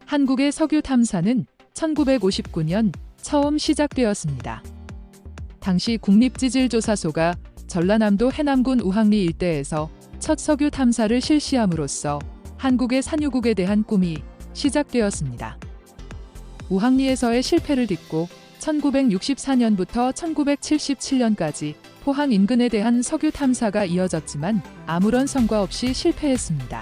한국의 석유 탐사는 1959년 처음 시작되었습니다. 당시 국립지질조사소가 전라남도 해남군 우항리 일대에서 첫 석유 탐사를 실시함으로써 한국의 산유국에 대한 꿈이 시작되었습니다. 우항리에서의 실패를 딛고 1964년부터 1977년까지 포항 인근에 대한 석유 탐사가 이어졌지만 아무런 성과 없이 실패했습니다.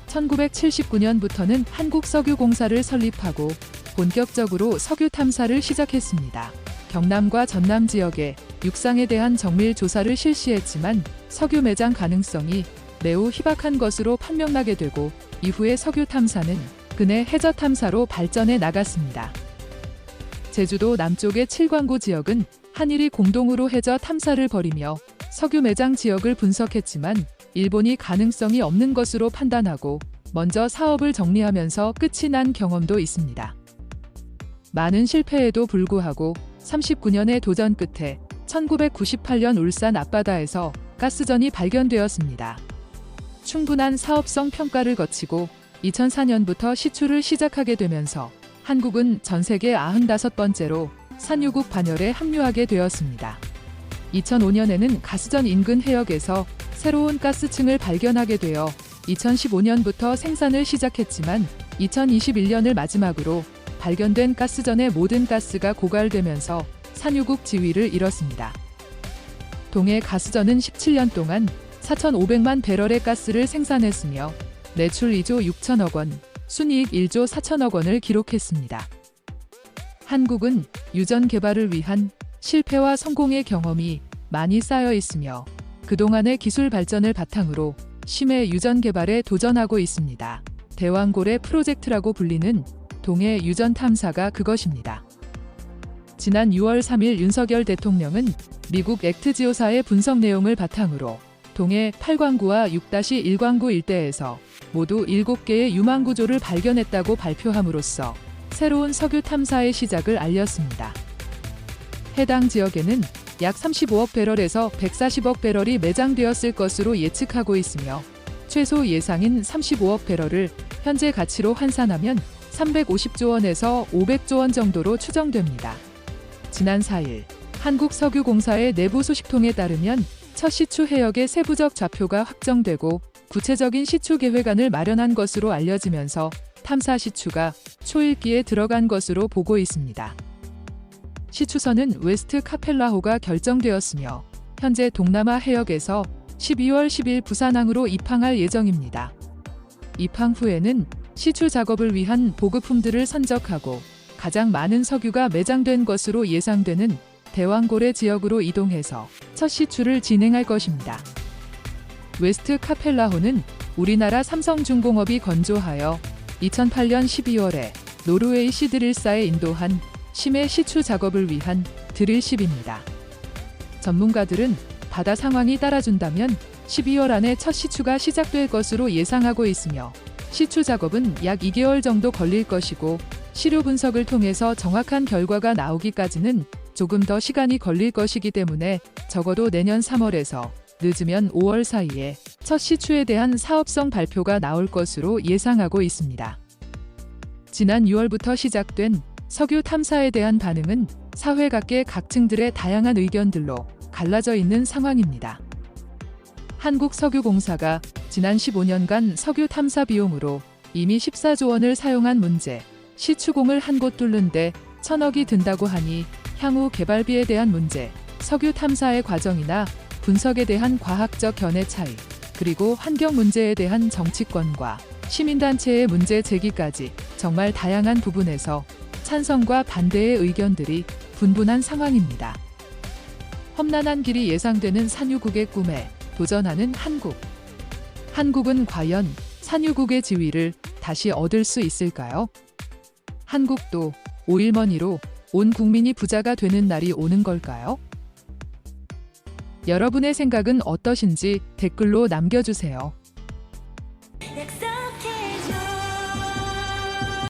1979년부터는 한국석유공사를 설립하고 본격적으로 석유 탐사를 시작했습니다. 경남과 전남 지역의 육상에 대한 정밀 조사를 실시했지만 석유 매장 가능성이 매우 희박한 것으로 판명나게 되고 이후의 석유 탐사는 근해 해저 탐사로 발전해 나갔습니다. 제주도 남쪽의 칠광구 지역은 한일이 공동으로 해저 탐사를 벌이며 석유 매장 지역을 분석했지만 일본이 가능성이 없는 것으로 판단하고 먼저 사업을 정리하면서 끝이 난 경험도 있습니다. 많은 실패에도 불구하고 39년의 도전 끝에 1998년 울산 앞바다에서 가스전이 발견되었습니다. 충분한 사업성 평가를 거치고 2004년부터 시추를 시작하게 되면서 한국은 전 세계 95번째로 산유국 반열에 합류하게 되었습니다. 2005년에는 가스전 인근 해역에서 새로운 가스층을 발견하게 되어 2015년부터 생산을 시작했지만 2021년을 마지막으로 발견된 가스전의 모든 가스가 고갈되면서 산유국 지위를 잃었습니다. 동해 가스전은 17년 동안 4,500만 배럴의 가스를 생산했으며 매출 2조 6천억 원, 순이익 1조 4천억 원을 기록했습니다. 한국은 유전 개발을 위한 실패와 성공의 경험이 많이 쌓여 있으며 그동안의 기술 발전을 바탕으로 심해 유전 개발에 도전하고 있습니다. 대왕고래 프로젝트라고 불리는 동해 유전 탐사가 그것입니다. 지난 6월 3일 윤석열 대통령은 미국 액트지오사의 분석 내용을 바탕으로 동해 8광구와 6-1광구 일대에서 모두 7개의 유망 구조를 발견했다고 발표함으로써 새로운 석유 탐사의 시작을 알렸습니다. 해당 지역에는 약 35억 배럴에서 140억 배럴이 매장되었을 것으로 예측하고 있으며 최소 예상인 35억 배럴을 현재 가치로 환산하면 350조 원에서 500조 원 정도로 추정됩니다. 지난 4일 한국석유공사의 내부 소식통에 따르면 첫 시추 해역의 세부적 좌표가 확정되고 구체적인 시추 계획안을 마련한 것으로 알려지면서 탐사 시추가 초읽기에 들어간 것으로 보고 있습니다. 시추선은 웨스트 카펠라호가 결정되었으며 현재 동남아 해역에서 12월 10일 부산항으로 입항할 예정입니다. 입항 후에는 시추 작업을 위한 보급품들을 선적하고 가장 많은 석유가 매장된 것으로 예상되는 대왕고래 지역으로 이동해서 첫 시추를 진행할 것입니다. 웨스트 카펠라호는 우리나라 삼성중공업이 건조하여 2008년 12월에 노르웨이 시드릴사에 인도한 심해 시추 작업을 위한 드릴십입니다. 전문가들은 바다 상황이 따라준다면 12월 안에 첫 시추가 시작될 것으로 예상하고 있으며 시추 작업은 약 2개월 정도 걸릴 것이고 시료 분석을 통해서 정확한 결과가 나오기까지는 조금 더 시간이 걸릴 것이기 때문에 적어도 내년 3월에서 늦으면 5월 사이에 첫 시추에 대한 사업성 발표가 나올 것으로 예상하고 있습니다. 지난 6월부터 시작된 석유 탐사에 대한 반응은 사회 각계 각층들의 다양한 의견들로 갈라져 있는 상황입니다. 한국석유공사가 지난 15년간 석유 탐사 비용으로 이미 14조 원을 사용한 문제, 시추공을 한 곳 뚫는데 1,000억이 든다고 하니 향후 개발비에 대한 문제, 석유 탐사의 과정이나 분석에 대한 과학적 견해 차이, 그리고 환경 문제에 대한 정치권과 시민단체의 문제 제기까지 정말 다양한 부분에서 찬성과 반대의 의견들이 분분한 상황입니다. 험난한 길이 예상되는 산유국의 꿈에 도전하는 한국. 한국은 과연 산유국의 지위를 다시 얻을 수 있을까요? 한국도 오일머니로 온 국민이 부자가 되는 날이 오는 걸까요? 여러분의 생각은 어떠신지 댓글로 남겨주세요.